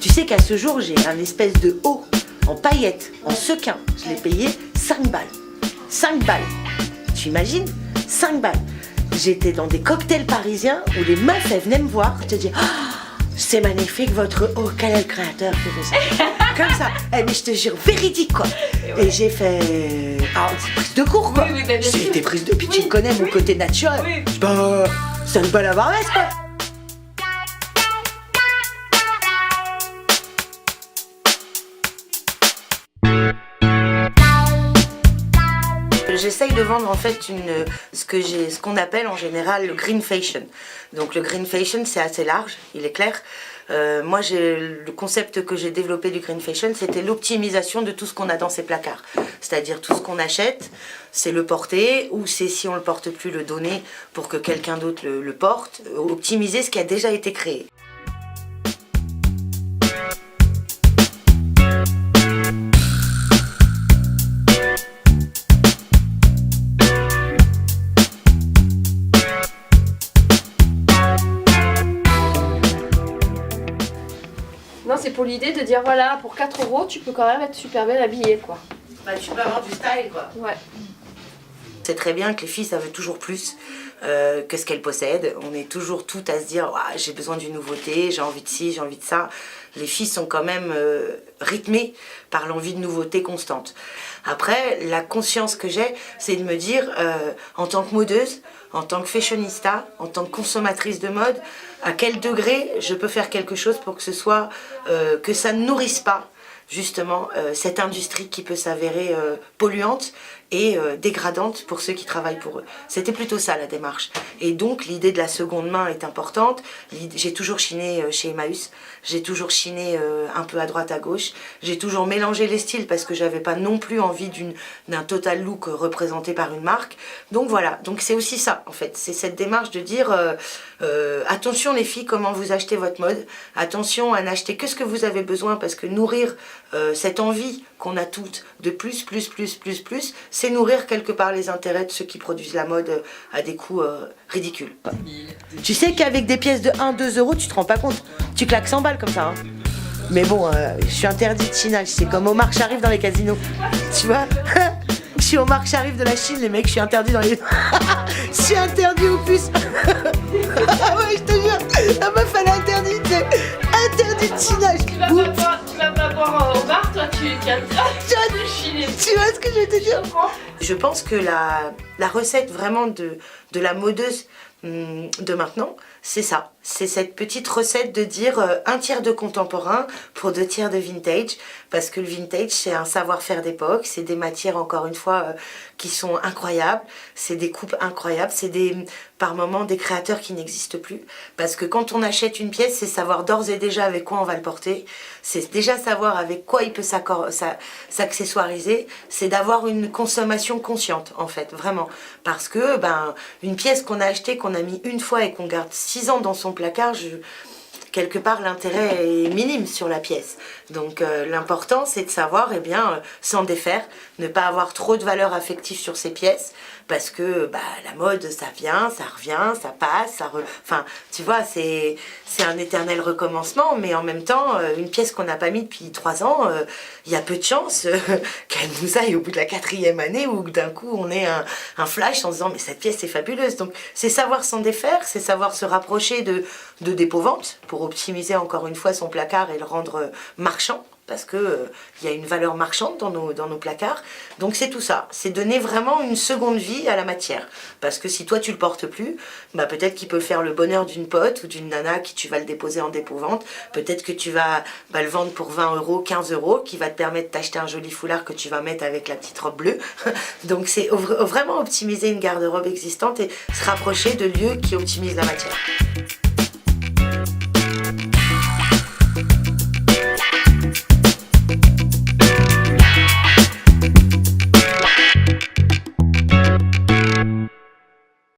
Tu sais qu'à ce jour, j'ai un espèce de haut en paillettes, en sequin. Je l'ai payé 5 balles. 5 balles. Tu imagines? 5 balles. J'étais dans des cocktails parisiens où les meufs, elles venaient me voir. Je te dis, oh, c'est magnifique votre haut. Quel est le créateur qui fait ça? Comme ça. Eh, mais je te jure, véridique quoi. Et j'ai fait. Ah, c'est prise de cours quoi. Oui, J'ai été prise de. Puis tu connais mon côté naturel. Oui. Bah, c'est une bonne avarice quoi. J'essaye de vendre en fait ce qu'on appelle en général le green fashion. Donc le green fashion c'est assez large, il est clair. Moi le concept que j'ai développé du green fashion c'était l'optimisation de tout ce qu'on a dans ces placards. C'est-à-dire tout ce qu'on achète, c'est le porter ou c'est si on le porte plus le donner pour que quelqu'un d'autre le porte. Optimiser ce qui a déjà été créé. Non, c'est pour l'idée de dire voilà, pour 4 € tu peux quand même être super bien habillé quoi. Bah, tu peux avoir du style quoi. Ouais. C'est très bien que les filles, ça veut toujours plus que ce qu'elles possèdent. On est toujours toutes à se dire ah, j'ai besoin d'une nouveauté, j'ai envie de ci, j'ai envie de ça. Les filles sont quand même rythmées par l'envie de nouveauté constante. Après, la conscience que j'ai, c'est de me dire en tant que modeuse, en tant que fashionista, en tant que consommatrice de mode, à quel degré je peux faire quelque chose pour que ce soit que ça ne nourrisse pas justement cette industrie qui peut s'avérer polluante et dégradante pour ceux qui travaillent pour eux. C'était plutôt ça la démarche. Et donc l'idée de la seconde main est importante. J'ai toujours chiné chez Emmaüs, j'ai toujours chiné un peu à droite à gauche, j'ai toujours mélangé les styles parce que j'avais pas non plus envie d'un total look représenté par une marque. Donc voilà, donc c'est aussi ça en fait, c'est cette démarche de dire attention les filles comment vous achetez votre mode, attention à n'acheter que ce que vous avez besoin parce que nourrir cette envie qu'on a toutes de plus, c'est nourrir quelque part les intérêts de ceux qui produisent la mode à des coûts ridicules. Tu sais qu'avec des pièces de 1-2 euros, tu te rends pas compte, tu claques 100 balles comme ça. Hein. Mais bon, je suis interdit de chinage, c'est comme Omar Sharif dans les casinos, tu vois. Je suis Omar Sharif de la Chine, les mecs, je suis interdit dans les... Je suis interdit au plus. Ah ouais, je te jure, la meuf elle est interdite, c'est interdit de chinage. Tu vas pas boire au bar, toi tu chiner. Tu vois ce que je veux te dire? Je pense que la recette vraiment de la modeuse de maintenant, c'est ça. C'est cette petite recette de dire un tiers de contemporain pour 2 tiers de vintage. Parce que le vintage, c'est un savoir-faire d'époque. C'est des matières, encore une fois, qui sont incroyables. C'est des coupes incroyables. C'est par moments des créateurs qui n'existent plus. Parce que quand on achète une pièce, c'est savoir d'ores et déjà avec quoi on va le porter. C'est déjà savoir avec quoi il peut s'accessoiriser. C'est d'avoir une consommation consciente, en fait, vraiment. Parce que, une pièce qu'on a achetée, qu'on a mis une fois et qu'on garde 6 ans dans son placard, quelque part l'intérêt est minime sur la pièce. Donc l'important c'est de savoir s'en défaire, ne pas avoir trop de valeur affective sur ces pièces parce que la mode ça vient, ça revient, ça passe, enfin tu vois c'est un éternel recommencement mais en même temps une pièce qu'on n'a pas mis depuis 3 ans, il y a peu de chances qu'elle nous aille au bout de la 4e année ou que d'un coup on ait un flash en se disant mais cette pièce est fabuleuse. Donc c'est savoir s'en défaire, c'est savoir se rapprocher de dépôt-vente pour optimiser encore une fois son placard et le rendre marchand parce que il y a une valeur marchande dans nos placards. Donc c'est tout ça, c'est donner vraiment une seconde vie à la matière. Parce que si toi tu le portes plus, peut-être qu'il peut faire le bonheur d'une pote ou d'une nana qui tu vas le déposer en dépôt-vente. Peut-être que tu vas le vendre pour 20 €, 15 €, qui va te permettre d'acheter un joli foulard que tu vas mettre avec la petite robe bleue. Donc c'est vraiment optimiser une garde-robe existante et se rapprocher de lieux qui optimisent la matière.